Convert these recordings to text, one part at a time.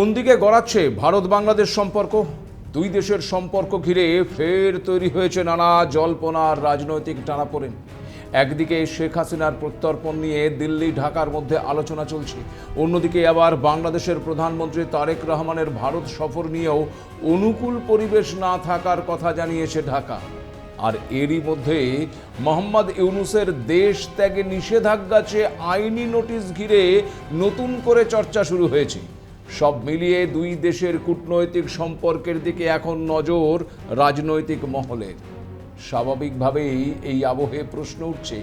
কোন দিকে গড়াচ্ছে ভারত বাংলাদেশ সম্পর্ক? দুই দেশের সম্পর্ক ঘিরে ফের তৈরি হয়েছে নানা জল্পনার রাজনৈতিক টানাপোড়েন। একদিকে শেখ হাসিনার প্রত্যর্পণ নিয়ে দিল্লি ঢাকার মধ্যে আলোচনা চলছে, অন্যদিকে আবার বাংলাদেশের প্রধানমন্ত্রী তারেক রহমানের ভারত সফর নিয়েও অনুকূল পরিবেশ না থাকার কথা জানিয়েছে ঢাকা। আর এরই মধ্যে মোহাম্মদ ইউনূসের দেশ ত্যাগে নিষেধাজ্ঞা চেয়ে আইনি নোটিশ ঘিরে নতুন করে চর্চা শুরু হয়েছে। সব মিলিয়ে দুই দেশের কূটনৈতিক সম্পর্কের দিকে এখন নজর রাজনৈতিক মহলের। স্বাভাবিকভাবেই এই আবহে প্রশ্ন উঠছে,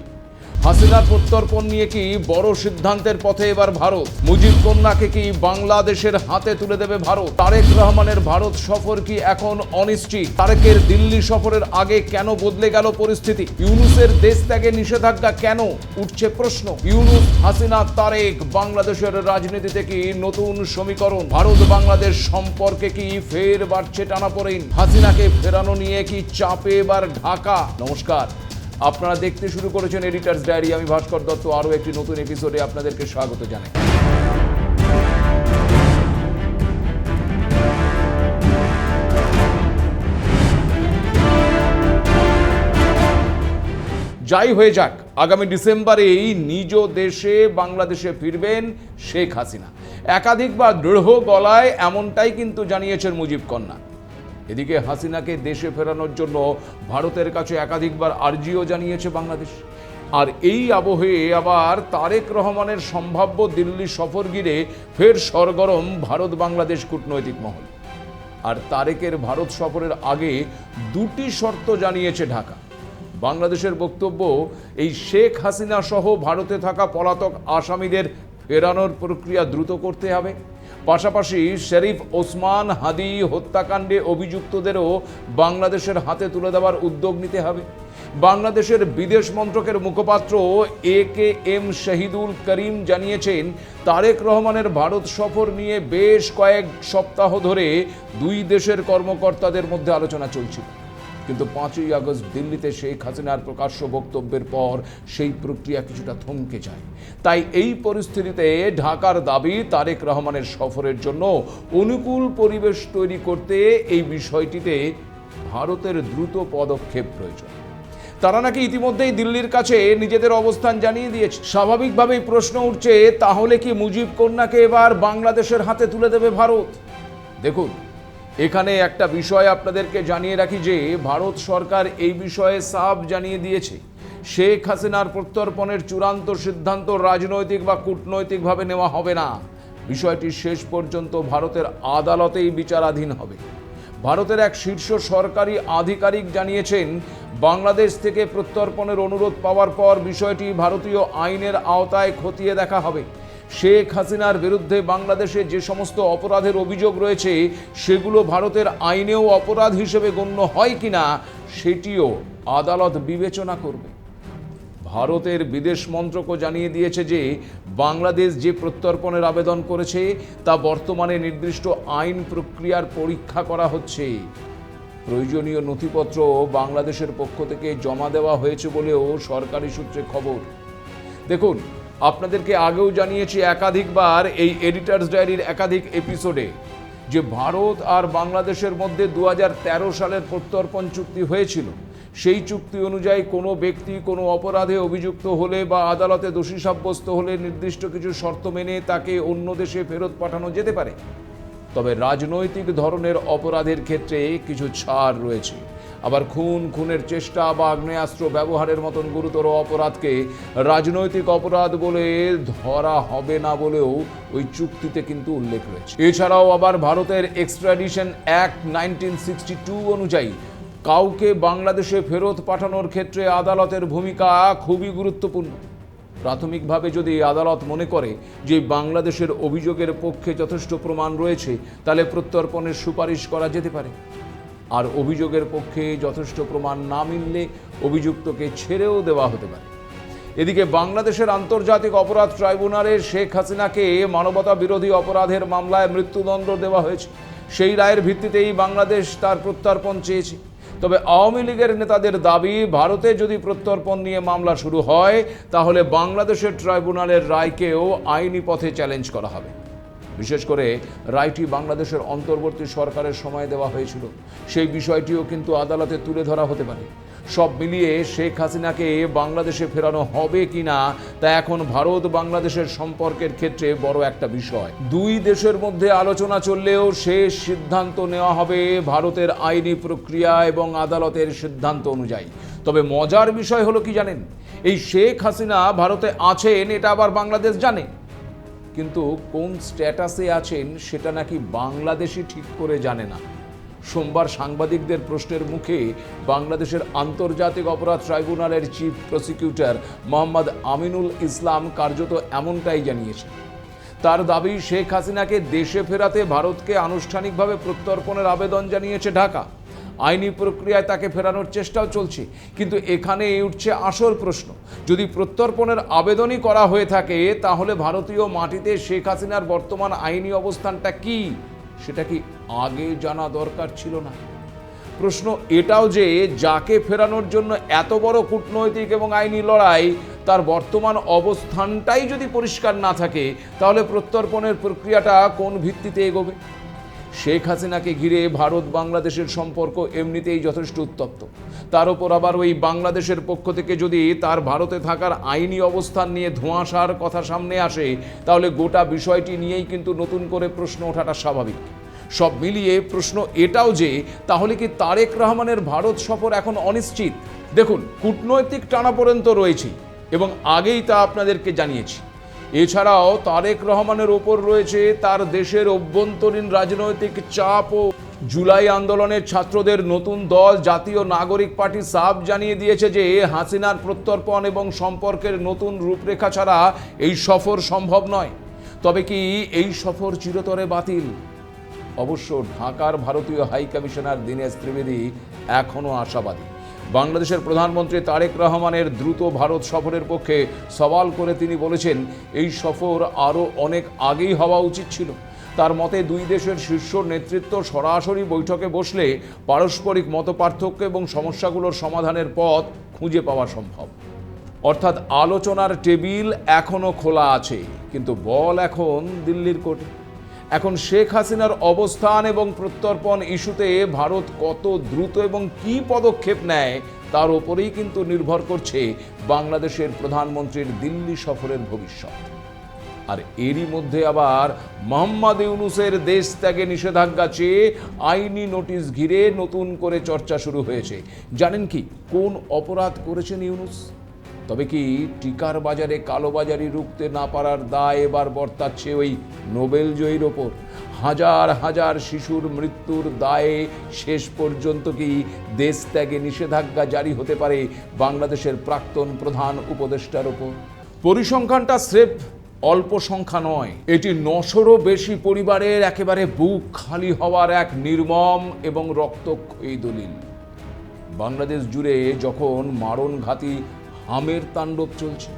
হাসিনার প্রত্যর্পণ নিয়ে কি বড় সিদ্ধান্তের পথে এবার ভারত? মুজিব কন্যাকে কি বাংলাদেশের হাতে তুলে দেবে ভারত? তারেক রহমানের ভারত সফর কি এখন অনিশ্চিত? তারেকের দিল্লি সফরের আগে কেন বদলে গেল পরিস্থিতি? ইউনূসের দেশ ত্যাগে নিষেধাজ্ঞা কেন? উঠছে প্রশ্ন। ইউনূস, হাসিনা, তারেক, বাংলাদেশের রাজনীতিতে কি নতুন সমীকরণ? ভারত বাংলাদেশ সম্পর্কে কি ফের বাড়ছে টানাপোড়েন? হাসিনাকে ফেরানো নিয়ে কি চাপে এবার ঢাকা? নমস্কার, আপনারা দেখতে শুরু করেছেন এডিটার্স ডায়েরি। আমি ভাস্কর দত্ত আরও একটি নতুন এপিসোডে আপনাদেরকে স্বাগত জানাই। যাই হয়ে যাক, আগামী ডিসেম্বরেই নিজ দেশে বাংলাদেশে ফিরবেন শেখ হাসিনা। একাধিকবার দৃঢ় গলায় এমনটাই কিন্তু জানিয়েছেন মুজিব কন্যা। এদিকে হাসিনাকে দেশে ফেরানোর জন্য ভারতের কাছে একাধিকবার আর্জিও জানিয়েছে বাংলাদেশ। আর এই আবহে আবার তারেক রহমানের সম্ভাব্য দিল্লি সফর ঘিরে ফের সরগরম ভারত বাংলাদেশ কূটনৈতিক মহল। আর তারেকের ভারত সফরের আগে দুটি শর্ত জানিয়েছে ঢাকা। বাংলাদেশের বক্তব্য, এই শেখ হাসিনা সহ ভারতে থাকা পলাতক আসামিদের ফেরানোর প্রক্রিয়া দ্রুত করতে হবে। পাশাপাশি শরীফ ওসমান হাদি হত্যাকাণ্ডে অভিযুক্তদেরও বাংলাদেশের হাতে তুলে দেওয়ার উদ্যোগ নিতে হবে। বাংলাদেশের বিদেশ মন্ত্রকের মুখপাত্র AKM শহীদুল করিম জানিয়েছেন, তারেক রহমানের ভারত সফর নিয়ে বেশ কয়েক সপ্তাহ ধরে দুই দেশের কর্মকর্তাদের মধ্যে আলোচনা চলছিল। কিন্তু 5ই আগস্ট দিল্লিতে শেখ হাসিনার প্রকাশ্য বক্তব্যের পর সেই প্রক্রিয়া কিছুটা থমকে যায়। তাই এই পরিস্থিতিতে ঢাকার দাবি, তারেক রহমানের সফরের জন্য অনুকূল পরিবেশ তৈরি করতে এই বিষয়টিতে ভারতের দ্রুত পদক্ষেপ প্রয়োজন। তারা নাকি ইতিমধ্যেই দিল্লির কাছে নিজেদের অবস্থান জানিয়ে দিয়েছে। স্বাভাবিকভাবেই প্রশ্ন উঠছে, তাহলে কি মুজিব কন্যাকে এবার বাংলাদেশের হাতে তুলে দেবে ভারত? দেখুন, এখানে একটা বিষয় আপনাদেরকে জানিয়ে রাখি যে ভারত সরকার এই বিষয়ে সাফ জানিয়ে দিয়েছে, শেখ হাসিনার প্রত্যর্পণের চূড়ান্ত সিদ্ধান্ত রাজনৈতিক বা কূটনৈতিকভাবে নেওয়া হবে না। বিষয়টি শেষ পর্যন্ত ভারতের আদালতেই বিচারাধীন হবে। ভারতের এক শীর্ষ সরকারি আধিকারিক জানিয়েছেন, বাংলাদেশ থেকে প্রত্যর্পণের অনুরোধ পাওয়ার পর বিষয়টি ভারতীয় আইনের আওতায় খতিয়ে দেখা হবে। শেখ হাসিনার বিরুদ্ধে বাংলাদেশে যে সমস্ত অপরাধের অভিযোগ রয়েছে সেগুলো ভারতের আইনেও অপরাধ হিসেবে গণ্য হয় কিনা সেটিও আদালত বিবেচনা করবে। ভারতের বিদেশ মন্ত্রকও জানিয়ে দিয়েছে যে বাংলাদেশ যে প্রত্যর্পণের আবেদন করেছে তা বর্তমানে নির্দিষ্ট আইন প্রক্রিয়ার পরীক্ষা করা হচ্ছে। প্রয়োজনীয় নথিপত্র বাংলাদেশের পক্ষ থেকে জমা দেওয়া হয়েছে বলেও সরকারি সূত্রে খবর। দেখুন, আপনাদেরকে আগেও জানিয়েছি একাধিকবার এই এডিটার্স ডায়েরির একাধিক এপিসোডে যে ভারত আর বাংলাদেশের মধ্যে 2013 সালের প্রত্যর্পণ চুক্তি হয়েছিল। সেই চুক্তি অনুযায়ী কোনো ব্যক্তি কোনো অপরাধে অভিযুক্ত হলে বা আদালতে দোষী সাব্যস্ত হলে নির্দিষ্ট কিছু শর্ত মেনে তাকে অন্য দেশে ফেরত পাঠানো যেতে পারে। তবে রাজনৈতিক ধরনের অপরাধের ক্ষেত্রে কিছু ছাড় রয়েছে। আবার খুনের চেষ্টা বা আগ্নেয়াস্ত্র ব্যবহারের মতন গুরুতর অপরাধকে রাজনৈতিক অপরাধ বলে ধরা হবে না বলেও ওই চুক্তিতে কিন্তু উল্লেখ রয়েছে। এছাড়াও আবার ভারতের এক্সট্রাডিশন অ্যাক্ট 1962 অনুযায়ী কাউকে বাংলাদেশে ফেরত পাঠানোর ক্ষেত্রে আদালতের ভূমিকা খুবই গুরুত্বপূর্ণ। প্রাথমিকভাবে যদি আদালত মনে করে যে বাংলাদেশের অভিযোগের পক্ষে যথেষ্ট প্রমাণ রয়েছে, তাহলে প্রত্যর্পণের সুপারিশ করা যেতে পারে। আর অভিযোগের পক্ষে যথেষ্ট প্রমাণ না মিললে অভিযুক্তকে ছেড়েও দেওয়া হতে পারে। এদিকে বাংলাদেশের আন্তর্জাতিক অপরাধ ট্রাইব্যুনালে শেখ হাসিনাকে মানবতা বিরোধী অপরাধের মামলায় মৃত্যুদণ্ড দেওয়া হয়েছে। সেই রায়ের ভিত্তিতেই বাংলাদেশ তার প্রত্যর্পণ চেয়েছে। তবে আওয়ামী লীগের নেতাদের দাবি, ভারতে যদি প্রত্যর্পণ নিয়ে মামলা শুরু হয় তাহলে বাংলাদেশের ট্রাইব্যুনালের রায়কেও আইনি পথে চ্যালেঞ্জ করা হবে। বিশেষ করে রায়টি বাংলাদেশের অন্তর্বর্তী সরকারের সময় দেওয়া হয়েছিল, সেই বিষয়টিও কিন্তু আদালতে তুলে ধরা হতে পারে। সব মিলিয়ে শেখ হাসিনাকে বাংলাদেশে ফেরানো হবে কিনা তা এখন ভারত বাংলাদেশের সম্পর্কের ক্ষেত্রে বড় একটা বিষয়। দুই দেশের মধ্যে আলোচনা চললেও শেষ সিদ্ধান্ত নেওয়া হবে ভারতের আইনি প্রক্রিয়া এবং আদালতের সিদ্ধান্ত অনুযায়ী। তবে মজার বিষয় হলো কি জানেন, এই শেখ হাসিনা ভারতে আছেন এটা আবার বাংলাদেশ জানে, কিন্তু কোন স্ট্যাটাসে আছেন সেটা নাকি বাংলাদেশই ঠিক করে জানে না। সোমবার সাংবাদিকদের প্রশ্নের মুখে বাংলাদেশের আন্তর্জাতিক অপরাধ ট্রাইব্যুনালের চিফ প্রসিকিউটর মোহাম্মদ আমিনুল ইসলাম কার্যত এমনটাই জানিয়েছেন। তার দাবি, শেখ হাসিনাকে দেশে ফেরাতে ভারতকে আনুষ্ঠানিকভাবে প্রত্যর্পণের আবেদন জানিয়েছে ঢাকা। আইনি প্রক্রিয়ায় তাকে ফেরানোর চেষ্টাও চলছে, কিন্তু এখানে উঠছে আসল প্রশ্ন, যদি প্রত্যর্পণের আবেদনই করা হয়ে থাকে তাহলে ভারতীয় মাটিতে শেখ হাসিনার বর্তমান আইনি অবস্থানটা কি, সেটা কি আগে জানা দরকার ছিল না? প্রশ্ন এটাও যে যাকে ফেরানোর জন্য এত বড় কূটনৈতিক এবং আইনি লড়াই, তার বর্তমান অবস্থানটাই যদি পরিষ্কার না থাকে তাহলে প্রত্যর্পণের প্রক্রিয়াটা কোন ভিত্তিতে এগোবে? শেখ হাসিনাকে ঘিরে ভারত বাংলাদেশের সম্পর্ক এমনিতেই যথেষ্ট উত্তপ্ত, তার উপর আবার ওই বাংলাদেশের পক্ষ থেকে যদি তার ভারতে থাকার আইনি অবস্থান নিয়ে ধোঁয়াশার কথা সামনে আসে তাহলে গোটা বিষয়টি নিয়েই কিন্তু নতুন করে প্রশ্ন ওঠাটা স্বাভাবিক। সব মিলিয়ে প্রশ্ন এটাও যে তাহলে কি তারেক রহমানের ভারত সফর এখন অনিশ্চিত? দেখুন, কূটনৈতিক টানাপোড়েন তো রয়েছে এবং আগেই তা আপনাদেরকে জানিয়েছি। এছাড়াও তারেক রহমানের ওপর রয়েছে তার দেশের অভ্যন্তরীণ রাজনৈতিক চাপ ও জুলাই আন্দোলনের ছাত্রদের নতুন দল জাতীয় নাগরিক পার্টি সাফ জানিয়ে দিয়েছে যে হাসিনার প্রত্যর্পণ এবং সম্পর্কের নতুন রূপরেখা ছাড়া এই সফর সম্ভব নয়। তবে কি এই সফর চিরতরে বাতিল? অবশ্য ঢাকার ভারতীয় হাই কমিশনার দীনেশ ত্রিবেদী এখনও আশাবাদী। বাংলাদেশের প্রধানমন্ত্রী তারেক রহমানের দ্রুত ভারত সফরের পক্ষে সওয়াল করে তিনি বলেছেন, এই সফর আরও অনেক আগেই হওয়া উচিত ছিল। তার মতে দুই দেশের শীর্ষ নেতৃত্ব সরাসরি বৈঠকে বসলে পারস্পরিক মতপার্থক্য এবং সমস্যাগুলোর সমাধানের পথ খুঁজে পাওয়া সম্ভব। অর্থাৎ আলোচনার টেবিল এখনও খোলা আছে, কিন্তু বল এখন দিল্লির কোর্টে। এখন শেখ হাসিনার অবস্থান এবং প্রত্যর্পণ ইস্যুতে ভারত কত দ্রুত এবং কী পদক্ষেপ নেয় তার উপরেই কিন্তু নির্ভর করছে বাংলাদেশের প্রধানমন্ত্রীর দিল্লি সফরের ভবিষ্যৎ। আর এরই মধ্যে আবার মোহাম্মদ ইউনূসের দেশ ত্যাগে নিষেধাজ্ঞা চেয়ে আইনি নোটিশ ঘিরে নতুন করে চর্চা শুরু হয়েছে। জানেন কি কোন অপরাধ করেছেন ইউনূস? তবে কি টিকার বাজারে কালোবাজারি রুখতে না পারার দায় এবার বর্তাচ্ছে ওই নোবেল জয়ীর ওপর? হাজার হাজার শিশুর মৃত্যুর দায়ে শেষ পর্যন্ত কি দেশ ত্যাগে নিষেধাজ্ঞা জারি হতে পারে বাংলাদেশের প্রাক্তন প্রধান উপদেষ্টার ওপর? পরিসংখ্যানটা স্রেফ অল্প সংখ্যা নয়, এটি 900-রও বেশি পরিবারের একেবারে বুক খালি হওয়ার এক নির্মম এবং রক্তক্ষয়ী দলিল। বাংলাদেশ জুড়ে যখন মারণঘাতী হামের তাণ্ডব চলছে,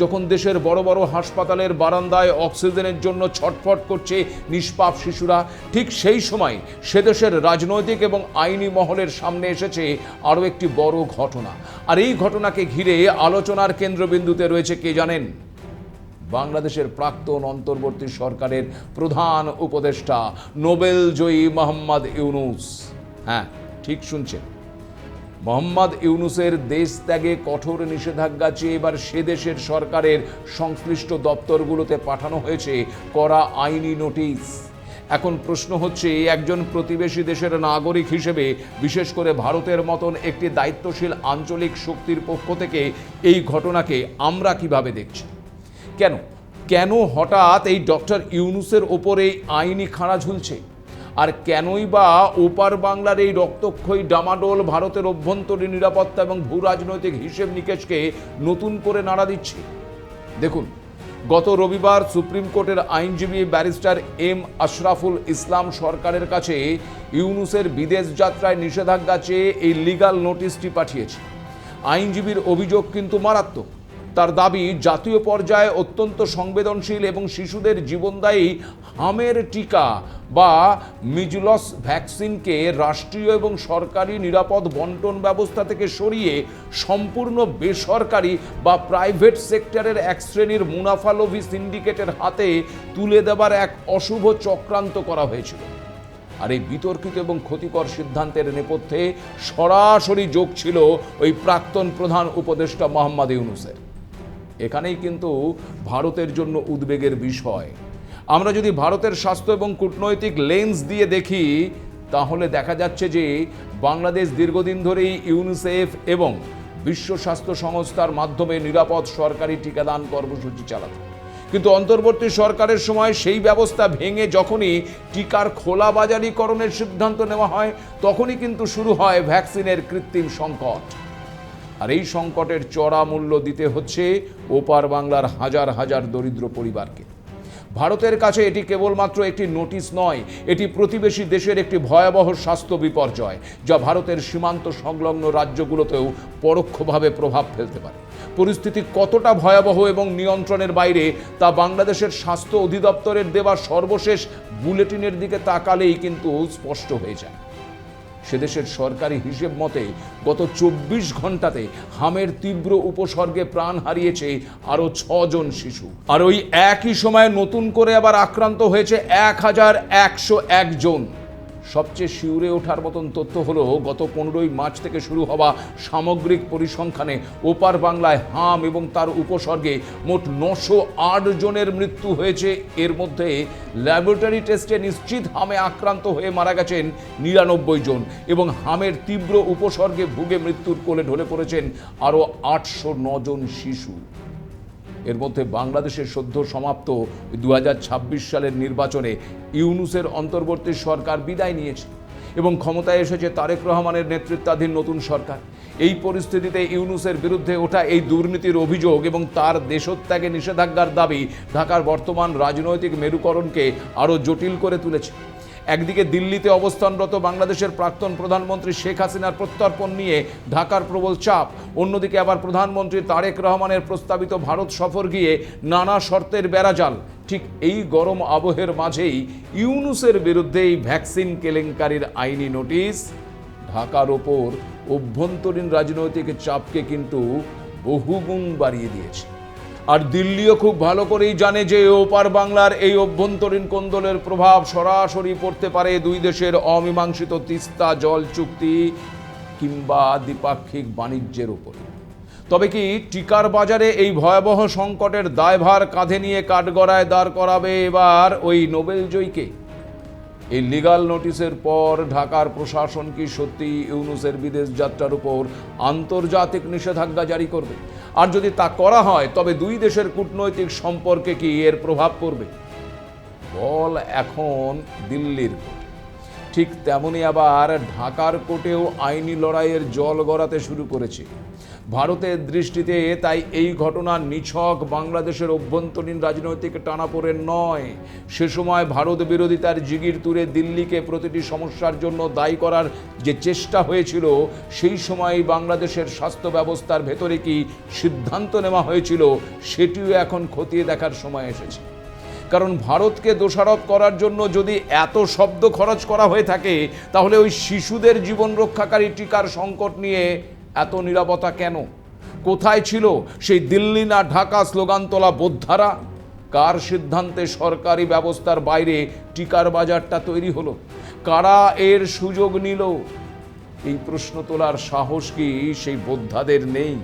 যখন দেশের বড় বড় হাসপাতালের বারান্দায় অক্সিজেনের জন্য ছটফট করছে নিষ্পাপ শিশুরা, ঠিক সেই সময় সেদেশের রাজনৈতিক এবং আইনি মহলের সামনে এসেছে আরও একটি বড় ঘটনা। আর এই ঘটনাকে ঘিরে আলোচনার কেন্দ্রবিন্দুতে রয়েছে কে জানেন? বাংলাদেশের প্রাক্তন অন্তর্বর্তী সরকারের প্রধান উপদেষ্টা নোবেল জয়ী মোহাম্মদ ইউনূস। হ্যাঁ, ঠিক শুনছেন, মোহাম্মদ ইউনূসের দেশ ত্যাগে কঠোর নিষেধাজ্ঞা চেয়ে এবার সে দেশের সরকারের সংশ্লিষ্ট দপ্তরগুলোতে পাঠানো হয়েছে কড়া আইনি নোটিশ। এখন প্রশ্ন হচ্ছে, একজন প্রতিবেশী দেশের নাগরিক হিসেবে, বিশেষ করে ভারতের মতন একটি দায়িত্বশীল আঞ্চলিক শক্তির পক্ষ থেকে এই ঘটনাকে আমরা কিভাবে দেখছি? কেন হঠাৎ এই ডক্টর ইউনূসের ওপরে আইনি খাড়া ঝুলছে? আর কেনই বা ওপার বাংলার এই রক্তক্ষয়ী ডামাডোল ভারতের অভ্যন্তরীণ নিরাপত্তা এবং ভূ রাজনৈতিক হিসেব নিকেশকে নতুন করে নাড়া দিচ্ছে? দেখুন, গত রবিবার সুপ্রিম কোর্টের আইনজীবী ব্যারিস্টার এম আশরাফুল ইসলাম সরকারের কাছে ইউনূসের বিদেশ যাত্রায় নিষেধাজ্ঞা চেয়ে এই লিগাল নোটিশটি পাঠিয়েছে। আইনজীবীর অভিযোগ কিন্তু মারাত্মক। তার দাবি জাতীয় পর্যায়ে অত্যন্ত সংবেদনশীল এবং শিশুদের জীবনদায়ী হামের টিকা বা মিজলস ভ্যাকসিনকে রাষ্ট্রীয় এবং সরকারি নিরাপদ বন্টন ব্যবস্থা থেকে সরিয়ে সম্পূর্ণ বেসরকারি বা প্রাইভেট সেক্টরের এক শ্রেণীর মুনাফালোভী সিন্ডিকেটের হাতে তুলে দেবার এক অশুভ চক্রান্ত করা হয়েছিল। আর এই বিতর্কিত এবং ক্ষতিকর সিদ্ধান্তের নেপথ্যে সরাসরি যোগ ছিল ওই প্রাক্তন প্রধান উপদেষ্টা মোহাম্মদ ইউনূসের। এখানেই কিন্তু ভারতের জন্য উদ্বেগের বিষয়। আমরা যদি ভারতের স্বাস্থ্য এবং কূটনৈতিক লেন্স দিয়ে দেখি, তাহলে দেখা যাচ্ছে যে বাংলাদেশ দীর্ঘদিন ধরেই ইউনিসেফ এবং বিশ্ব স্বাস্থ্য সংস্থার মাধ্যমে নিরাপদ সরকারি টিকাদান কর্মসূচি চালাত। কিন্তু অন্তর্বর্তী সরকারের সময় সেই ব্যবস্থা ভেঙে যখনই টিকার খোলা বাজারিকরণের সিদ্ধান্ত নেওয়া হয়, তখনই কিন্তু শুরু হয় ভ্যাকসিনের কৃত্রিম সংকট। আর এই সংকটের চড়া মূল্য দিতে হচ্ছে ওপার বাংলার হাজার হাজার দরিদ্র পরিবারকে। ভারতের কাছে এটি কেবলমাত্র একটি নোটিশ নয়, এটি প্রতিবেশী দেশের একটি ভয়াবহ স্বাস্থ্য বিপর্যয়, যা ভারতের সীমান্ত সংলগ্ন রাজ্যগুলোতেও পরোক্ষভাবে প্রভাব ফেলতে পারে। পরিস্থিতি কতটা ভয়াবহ এবং নিয়ন্ত্রণের বাইরে তা বাংলাদেশের স্বাস্থ্য অধিদপ্তরের দেওয়া সর্বশেষ বুলেটিনের দিকে তাকালেই কিন্তু স্পষ্ট হয়ে যায়। সেদেশের সরকারি হিসেব মতে গত 24 ঘন্টাতে হামের তীব্র উপসর্গে প্রাণ হারিয়েছে আরও 6 জন শিশু। আর ওই একই সময়ে নতুন করে আবার আক্রান্ত হয়েছে 1101 জন। সবচেয়ে শিউরে ওঠার মতন তথ্য হলো, গত 15ই মার্চ থেকে শুরু হওয়া সামগ্রিক পরিসংখ্যানে ওপার বাংলায় হাম এবং তার উপসর্গে মোট 908 জনের মৃত্যু হয়েছে। এর মধ্যে ল্যাবরেটরি টেস্টে নিশ্চিত হামে আক্রান্ত হয়ে মারা গেছেন 99 জন এবং হামের তীব্র উপসর্গে ভুগে মৃত্যুর কোলে ঢলে পড়েছেন আরও 809 জন শিশু। এর মধ্যে বাংলাদেশের সদ্য সমাপ্ত 2026 সালের নির্বাচনে ইউনূসের অন্তর্বর্তী সরকার বিদায় নিয়েছে এবং ক্ষমতায় এসেছে তারেক রহমানের নেতৃত্বাধীন নতুন সরকার। এই পরিস্থিতিতে ইউনূসের বিরুদ্ধে ওঠা এই দুর্নীতির অভিযোগ এবং তার দেশত্যাগে নিষেধাজ্ঞার দাবি ঢাকার বর্তমান রাজনৈতিক মেরুকরণকে আরও জটিল করে তুলেছে। একদিকে দিল্লিতে অবস্থানরত বাংলাদেশের প্রাক্তন প্রধানমন্ত্রী শেখ হাসিনার প্রত্যর্পণ নিয়ে ঢাকার প্রবল চাপ, অন্যদিকে আবার প্রধানমন্ত্রী তারেক রহমানের প্রস্তাবিত ভারত সফর গিয়ে নানা শর্তের বেড়াজাল। ঠিক এই গরম আবহের মাঝেই ইউনূসের বিরুদ্ধে এই ভ্যাকসিন কেলেঙ্কারির আইনি নোটিশ ঢাকার ওপর অভ্যন্তরীণ রাজনৈতিক চাপকে কিন্তু বহুগুণ বাড়িয়ে দিয়েছে। আর দিল্লিও খুব ভালো করেই জানে যে ওপার বাংলার এই অভ্যন্তরীণ কোন্দলের প্রভাব সরাসরি পড়তে পারে দুই দেশের অমীমাংসিত তিস্তা জল চুক্তি কিংবা দ্বিপাক্ষিক বাণিজ্যের উপর। তবে কি টিকার বাজারে এই ভয়াবহ সংকটের দায়ভার কাঁধে নিয়ে কাঠগড়ায় দাঁড় করাবে এবার ওই নোবেলজয়ীকে? এই লিগাল নোটিশের পর ঢাকার প্রশাসন কি সত্যি ইউনূসের বিদেশ যাত্রার উপর আন্তর্জাতিক নিষেধাজ্ঞা জারি করবে? আর যদি তা করা হয়, তবে দুই দেশের কূটনৈতিক সম্পর্কে কি এর প্রভাব পড়বে? বল এখন দিল্লির কোর্টে। ঠিক তেমনই আবার ঢাকার কোর্টেও আইনি লড়াইয়ের জল গড়াতে শুরু করেছে। ভারতের দৃষ্টিতে তাই এই ঘটনা নিছক বাংলাদেশের অভ্যন্তরীণ রাজনৈতিক টানাপোড়েন নয়, সে সময় ভারত বিরোধিতার জিগির তুলে দিল্লিকে প্রতিটি সমস্যার জন্য দায়ী করার যে চেষ্টা হয়েছিল, সেই সময় বাংলাদেশের স্বাস্থ্য ব্যবস্থার ভেতরে কি সিদ্ধান্ত নেওয়া হয়েছিল, সেটিও এখন খতিয়ে দেখার সময় এসেছে। কারণ ভারতকে দোষারোপ করার জন্য যদি এত শব্দ খরচ করা হয়ে থাকে, তাহলে ওই শিশুদের জীবন রক্ষাকারী টিকার সংকট নিয়ে এত নীরবতা কেন? কোথায় ছিল সেই দিল্লি না ঢাকা স্লোগান তোলা বোদ্ধারা? কার সিদ্ধান্তে সরকারি ব্যবস্থার বাইরে টিকার বাজারটা তৈরি হলো? কারা এর সুযোগ নিল? এই প্রশ্ন তোলার সাহস কি সেই বোদ্ধাদের নেই?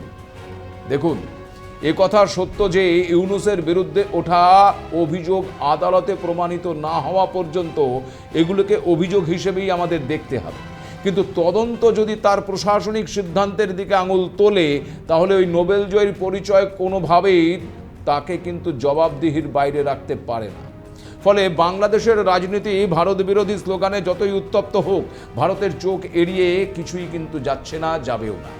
দেখুন, এ কথা সত্য যে ইউনূসের বিরুদ্ধে ওঠা অভিযোগ আদালতে প্রমাণিত না হওয়া পর্যন্ত এগুলোকে অভিযোগ হিসেবেই আমাদের দেখতে হবে। কিন্তু তদন্ত যদি তার প্রশাসনিক সিদ্ধান্তের দিকে আঙুল তোলে, তাহলে ওই নোবেলজয়ীর পরিচয় কোনোভাবেই তাকে কিন্তু জবাবদিহির বাইরে রাখতে পারে না। ফলে বাংলাদেশের রাজনীতি ভারত বিরোধী স্লোগানে যতই উত্তপ্ত হোক, ভারতের চোখ এড়িয়ে কিছুই কিন্তু যাচ্ছে না, যাবেও না।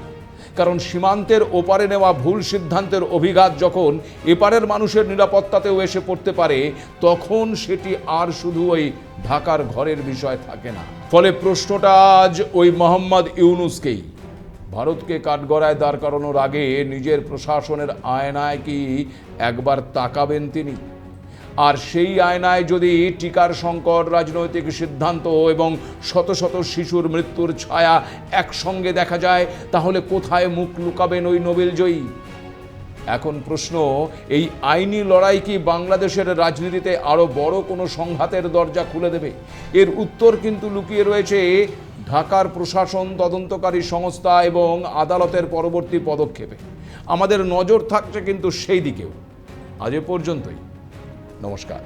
কারণ সীমান্তের ওপারে নেওয়া ভুল সিদ্ধান্তের অভিঘাত যখন এপারের মানুষের নিরাপত্তাতেও এসে পড়তে পারে, তখন সেটি আর শুধু ওই ঢাকার ঘরের বিষয় থাকে না। ফলে প্রশ্নটা আজ ওই মোহাম্মদ ইউনূসকেই, ভারতকে কাঠগড়ায় দাঁড় করানোর আগে নিজের প্রশাসনের আয়নায় কি একবার তাকাবেন তিনি? আর সেই আয়নায় যদি টিকার সংকট, রাজনৈতিক সিদ্ধান্ত এবং শত শত শিশুর মৃত্যুর ছায়া একসঙ্গে দেখা যায়, তাহলে কোথায় মুখ লুকাবেন ওই নোবেলজয়ী? এখন প্রশ্ন, এই আইনি লড়াই কি বাংলাদেশের রাজনীতিতে আরও বড় কোনো সংঘাতের দরজা খুলে দেবে? এর উত্তর কিন্তু লুকিয়ে রয়েছে ঢাকার প্রশাসন, তদন্তকারী সংস্থা এবং আদালতের পরবর্তী পদক্ষেপে। আমাদের নজর থাকছে কিন্তু সেই দিকেও। আজ এ পর্যন্তই। নমস্কার।